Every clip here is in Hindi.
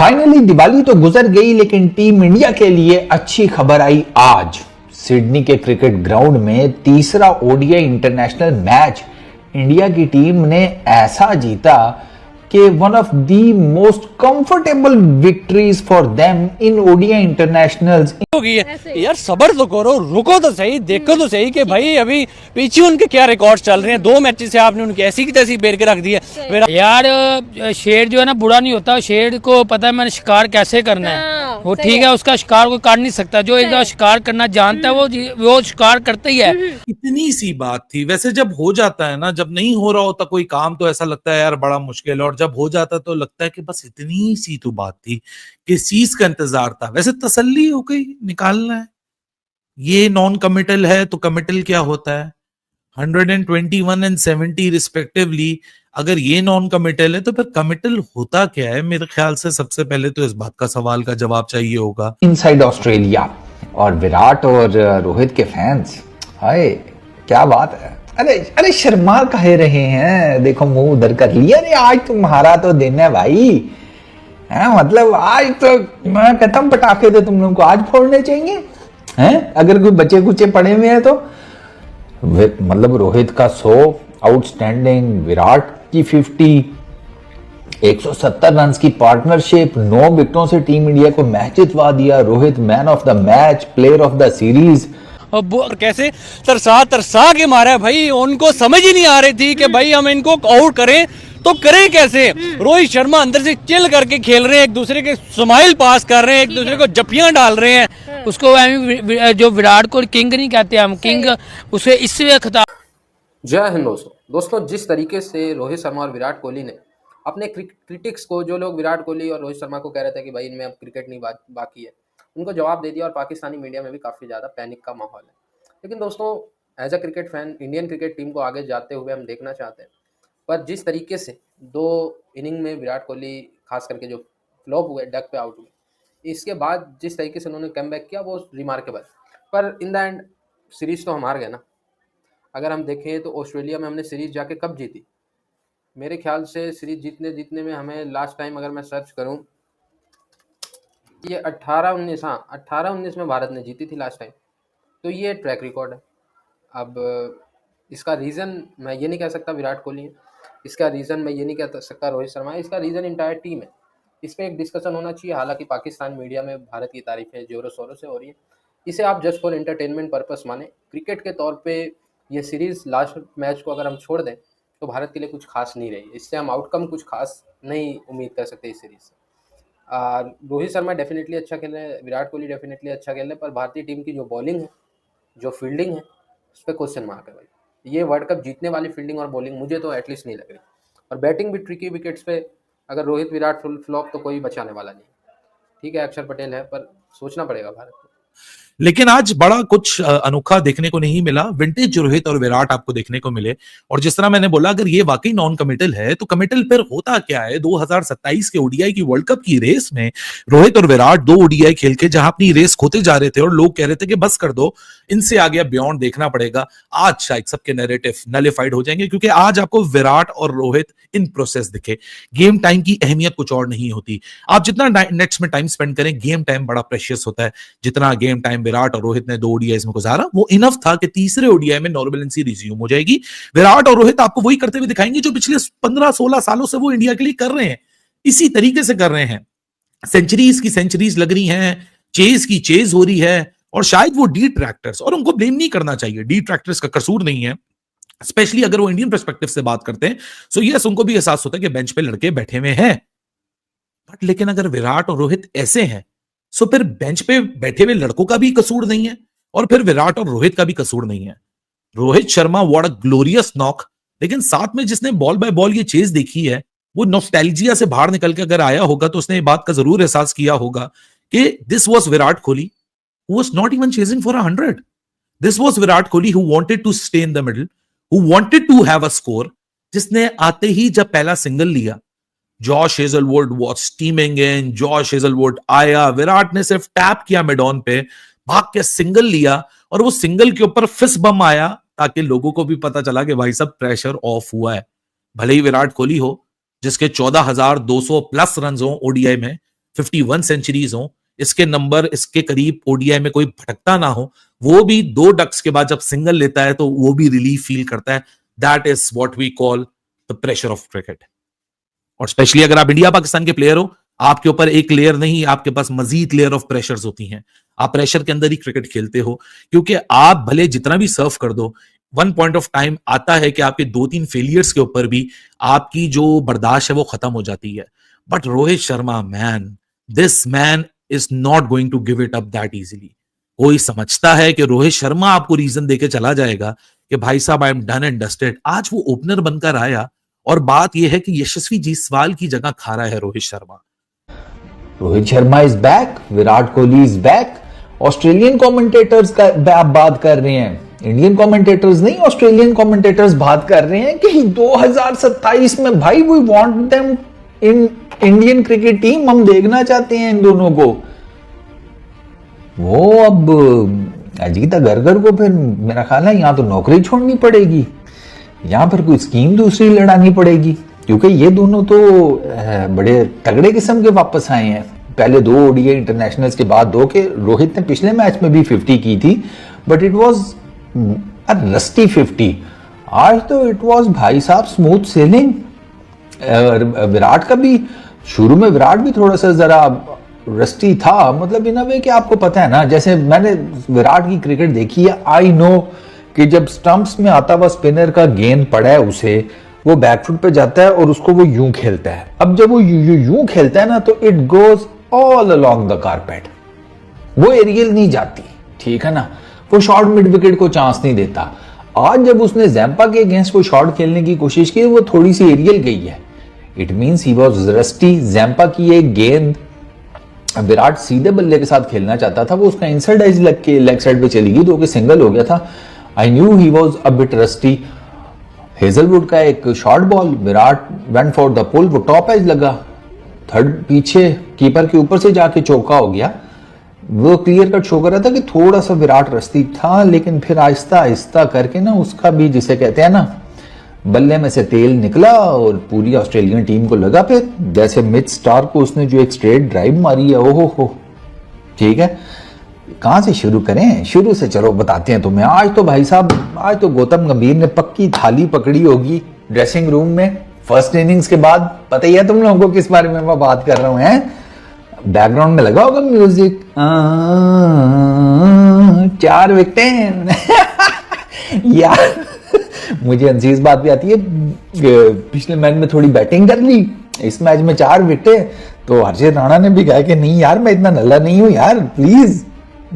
फाइनली दिवाली तो गुजर गई, लेकिन टीम इंडिया के लिए अच्छी खबर आई आज। सिडनी के क्रिकेट ग्राउंड में तीसरा ओडीआई इंटरनेशनल मैच इंडिया की टीम ने ऐसा जीता कि one of the most comfortable victories for them in ODI internationals होगी है। यार सबर तो करो, रुको तो सही, देखो तो सही कि भाई अभी पीछे उनके क्या रिकॉर्ड चल रहे हैं। 2 मैचेस से आपने उनकी ऐसी की तैसी बेर के रख दी है। यार शेर जो है ना बुरा नहीं होता, शेर को पता है मैंने शिकार कैसे करना है। वो ठीक है, उसका शिकार कोई काट नहीं सकता। जो एक शिकार करना जानता है वो शिकार करता ही है। इतनी सी बात थी। वैसे जब हो जाता है ना, जब नहीं हो रहा होता कोई काम तो ऐसा लगता है यार बड़ा मुश्किल है, और जब हो जाता तो लगता है कि बस इतनी सी तो बात थी, किस चीज का इंतजार था। वैसे तसल्ली हो गई, निकालना है। ये नॉन कमिटल है तो कमिटल क्या होता है, 121 एंड 70 रिस्पेक्टिवली। अगर ये नॉन कमिटल है तो फिर कमिटल होता क्या है? मेरे ख्याल से सबसे पहले तो इस बात का सवाल का जवाब चाहिए होगा। इनसाइड ऑस्ट्रेलिया और विराट और रोहित के फैंस, हाय क्या बात है। अरे अरे शर्मा कहे रहे हैं, देखो मुंह उधर कर लिया। अरे आज तुम्हारा तो दिन है भाई, है मतलब आज तो मैं कहता हूँ पटाखे तो तुम लोगों को आज फोड़ने चाहिए हैं। अगर कोई बचे कुचे पड़े हुए हैं तो मतलब रोहित का 100 आउटस्टैंडिंग, विराट की 50, 170 रन की पार्टनरशिप, 9 विकेटों से टीम इंडिया को मैच जितवा दिया। Rohit man of the match, player of the series. और कैसे तरसा के मारा है भाई। उनको समझ ही नहीं आ रही थी कि भाई हम इनको आउट करें तो करें कैसे। रोहित शर्मा अंदर से चिल करके खेल रहे हैं, एक दूसरे के स्माइल पास कर रहे हैं, एक दूसरे को जपियां डाल रहे हैं। उसको जो विराट को किंग नहीं कहते हम, किंग उसे इससे खिताब। जय हिंद दोस्तों, जिस तरीके से रोहित शर्मा और विराट कोहली ने अपने क्रिटिक्स को, जो लोग विराट कोहली और रोहित शर्मा को कह रहे थे कि भाई इनमें अब क्रिकेट नहीं बाकी है, उनको जवाब दे दिया। और पाकिस्तानी मीडिया में भी काफ़ी ज़्यादा पैनिक का माहौल है। लेकिन दोस्तों, as a cricket fan Indian cricket team को आगे जाते हुए हम देखना चाहते हैं। पर जिस तरीके से 2 इनिंग में विराट कोहली खास करके जो फ्लॉप हुए, डक पे आउट हुए, इसके बाद जिस तरीके से उन्होंने कम बैक किया वो रिमार्केबल। पर इन द एंड सीरीज़ तो हम हार गए ना। अगर हम देखें तो ऑस्ट्रेलिया में हमने सीरीज़ जाके कब जीती? मेरे ख्याल से सीरीज़ जीतने में हमें लास्ट टाइम, अगर मैं सर्च करूं, ये 18-19, हाँ 18-19 में भारत ने जीती थी लास्ट टाइम। तो ये ट्रैक रिकॉर्ड है। अब इसका रीज़न मैं ये नहीं कह सकता विराट कोहली है, इसका रीज़न मैं ये नहीं कह सकता रोहित शर्मा है, इसका रीज़न इंटायर टीम है। इस पर एक डिस्कशन होना चाहिए। हालांकि पाकिस्तान मीडिया में भारत की तारीफें जोरों शोरों से हो रही है। इसे आप जस्ट फॉर एंटरटेनमेंट पर्पस माने। क्रिकेट के तौर पे ये सीरीज़ लास्ट मैच को अगर हम छोड़ दें तो भारत के लिए कुछ खास नहीं रही। इससे हम आउटकम कुछ खास नहीं उम्मीद कर सकते इस सीरीज़ से। रोहित शर्मा डेफिनेटली अच्छा खेल रहे हैं, विराट कोहली डेफिनेटली अच्छा खेल रहे हैं, पर भारतीय टीम की जो बॉलिंग है, जो फील्डिंग है, उस पर क्वेश्चन मार्क है भाई। ये वर्ल्ड कप जीतने वाली फील्डिंग और बॉलिंग मुझे तो एटलीस्ट नहीं लग रही। और बैटिंग भी ट्रिकी विकेट्स पे, अगर रोहित विराट फुल फ्लॉप तो कोई बचाने वाला नहीं। ठीक है, अक्षर पटेल है, पर सोचना पड़ेगा भारत को। लेकिन आज बड़ा कुछ अनोखा देखने को नहीं मिला। विंटेज रोहित और विराट आपको देखने को मिले। और जिस तरह मैंने बोला, अगर ये वाकई नॉन कमिटल है तो कमिटल फिर होता क्या है? 2027 के ओडीआई की वर्ल्ड कप की रेस में रोहित और विराट 2 ओडीआई खेल के जहां अपनी रेस खोते जा रहे थे और लोग कह रहे थे कि बस कर दो, इनसे आगे अब बियॉन्ड देखना पड़ेगा। आज शायद सबके नैरेटिव नलिफाइड हो जाएंगे, क्योंकि आज आपको विराट और रोहित इन प्रोसेस दिखे। गेम टाइम की अहमियत कुछ और नहीं होती। आप जितना नेट्स में टाइम स्पेंड करें, गेम टाइम बड़ा प्रेशियस होता है। जितना गेम टाइम विराट और रोहित ने 2 ओडीआईज में गुजारा, वो इनफ था कि तीसरे ओडीआई में नॉर्मलेंसी रिज्यूम हो जाएगी। विराट और रोहित आपको वही करते हुए दिखाएंगे जो पिछले 15-16 सालों से वो इंडिया के लिए कर रहे हैं। इसी तरीके से कर रहे हैं। सेंचुरीज की सेंचुरीज लग रही हैं, चेज की चेज हो रही है। और शायद वो डिट्रैक्टर्स, और उनको ब्लेम नहीं करना चाहिए, डिट्रैक्टर्स का कसूर नहीं है, स्पेशली अगर वो इंडियन पर्सपेक्टिव से बात करते हैं। सो यस, उनको भी एहसास होता है कि बेंच पे लड़के बैठे हुए हैं। बट लेकिन अगर विराट और रोहित ऐसे हैं, सो फिर बेंच पे बैठे हुए लड़कों का भी कसूर नहीं है, और फिर विराट और रोहित का भी कसूर नहीं है। Rohit Sharma what a glorious knock, लेकिन साथ में जिसने बॉल बाय बॉल ये चेज देखी है, वो नॉस्टैल्जिया से बाहर निकल के अगर आया होगा तो उसने ये बात का जरूर एहसास किया होगा कि this was Virat Kohli who was not even chasing for 100. This was Virat Kohli who wanted to stay in the middle, who wanted to have a score, जिसने आते ही जब पहला सिंगल लिया, Josh Hazlewood was steaming in, Josh Hazlewood आया, विराट ने सिर्फ टैप किया मिड ऑन पे, भाग के सिंगल लिया, और वो सिंगल के ऊपर फिस्ट बम आया ताकि लोगों को भी पता चला कि भाई सब प्रेशर ऑफ हुआ है। भले ही विराट कोहली हो जिसके 14,200 प्लस रन हो ओडीआई में, 51 सेंचुरीज हो, इसके नंबर इसके करीब ओडीआई में कोई भटकता ना हो, वो भी 2 डक्स के बाद जब सिंगल लेता है तो वो भी रिलीफ फील करता है। That is what we call the pressure of cricket. और स्पेशली अगर आप इंडिया पाकिस्तान के प्लेयर हो, आपके ऊपर एक लेयर नहीं, आपके पास मजीद लेयर ऑफ प्रेशर्स होती हैं। आप प्रेशर के अंदर ही क्रिकेट खेलते हो, क्योंकि आप भले जितना भी सर्व कर दो, वन पॉइंट ऑफ टाइम आता है कि आपके 2-3 फेलियर्स के ऊपर भी आपकी जो बर्दाश्त है वो खत्म हो जाती है। But Rohit Sharma, man, this man is not going to give it up that easily. कोई समझता है कि रोहित शर्मा आपको रीजन देके चला जाएगा कि भाई साहब I am done and dusted. आज वो ओपनर बनकर आया और बात यह है कि यशस्वी जायसवाल की जगह खा रहा है Rohit Sharma. Rohit Sharma is back, Virat Kohli is back. Australian commentators का आप बात कर रहे हैं, इंडियन कमेंटेटर्स नहीं, ऑस्ट्रेलियन कमेंटेटर्स बात कर रहे हैं कि 2027 में भाई we want them in Indian cricket team, हम देखना चाहते हैं इन दोनों को। वो अब अजीत अगरकर को फिर मेरा ख्याल है यहां तो नौकरी छोड़नी पड़ेगी, यहां पर कोई स्कीम दूसरी लड़ानी पड़ेगी, क्योंकि ये दोनों तो बड़े तगड़े किस्म के वापस आए हैं। पहले 2 ओडीआई इंटरनेशनल्स के बाद 2 के रोहित ने पिछले मैच में भी 50 की थी, but it was a rusty 50। आज तो इट वाज भाई साहब स्मूथ सेलिंग। विराट का भी शुरू में विराट भी थोड़ा सा जरा रस्टी था, मतलब इन अ वे कि आपको पता है ना, जैसे मैंने विराट की क्रिकेट देखी है, आई नो कि जब स्टंप्स में आता हुआ स्पिनर का गेंद पड़ा है उसे, वो बैकफुट पे जाता है और उसको वो यूं खेलता है। अब जब वो यूं खेलता है ना तो it goes all along the carpet, वो एरियल नहीं जाती, ठीक है ना, वो शॉर्ट मिड विकेट को चांस नहीं देता। आज जब उसने जैम्पा के अगेंस्ट वो शॉट खेलने की कोशिश की, वो थोड़ी सी एरियल गई है, it means he was rusty. Zampa की एक गेंद विराट सीधे बल्ले के साथ खेलना चाहता था, वो उसका इनसाइड एज लग के लेग साइड पे चली गई तो कि सिंगल हो गया था। I knew he was a bit rusty. Hazlewood का एक short ball, Virat went for the pull, वो टॉप एज लगा, थर्ड पीछे कीपर के ऊपर से जाके चौका हो गया। वो क्लियर कट शो कर रहा था कि थोड़ा सा विराट रस्ती था, लेकिन फिर आहिस्ता आहिस्ता करके ना उसका भी, जिसे कहते हैं ना, बल्ले में से तेल निकला और पूरी ऑस्ट्रेलियन टीम को लगा। फिर जैसे मिच स्टार को उसने जो एक स्ट्रेट ड्राइव मारी है, ओहो हो, ठीक है, कहां से शुरू करें? शुरू से चलो बताते हैं तुम्हें। आज तो भाई साहब, आज तो गौतम गंभीर ने पक्की थाली पकड़ी होगी ड्रेसिंग रूम में फर्स्ट इनिंग्स के बाद। पता ही है तुम लोगों को किस बारे में मैं बात कर रहा हूं, हैं? बैकग्राउंड में लगा होगा म्यूजिक, 4 विकेटें यार मुझे हंसी इस बात भी आती है, पिछले मैच में थोड़ी बैटिंग कर ली, इस मैच में 4 विकेटें, तो हर्षित राणा ने भी कहा कि नहीं यार मैं इतना नल्ला नहीं हूं यार, please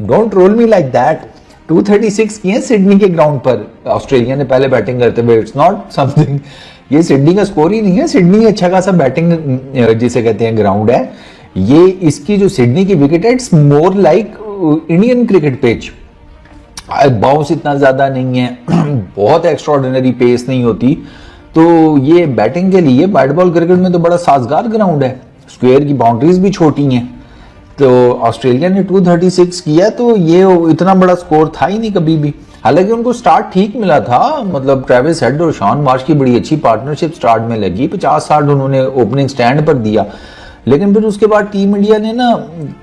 don't roll me like that. 236 किए सिडनी के ग्राउंड पर ऑस्ट्रेलिया ने पहले बैटिंग करते हुए, इट्स नॉट समथिंग, ये सिडनी का स्कोर ही नहीं है, सिडनी अच्छा खासा बैटिंग जिसे कहते हैं ग्राउंड है ये। इसकी जो सिडनी की विकेट है, it's more like Indian cricket pitch, bounce इतना ज्यादा नहीं है, बहुत एक्स्ट्राऑर्डिनरी पेस नहीं होती, तो ये बैटिंग के लिए बैट बॉल क्रिकेट में तो बड़ा साजगार ग्राउंड है, स्क्वायर की बाउंड्रीज भी छोटी हैं। तो ऑस्ट्रेलिया ने 236 किया, तो ये इतना बड़ा स्कोर था ही नहीं कभी भी। हालांकि उनको स्टार्ट ठीक मिला था, मतलब ट्रेविस हेड और शॉन मार्श की बड़ी अच्छी पार्टनरशिप स्टार्ट में लगी, 50 60 उन्होंने ओपनिंग स्टैंड पर दिया, लेकिन फिर उसके बाद टीम इंडिया ने ना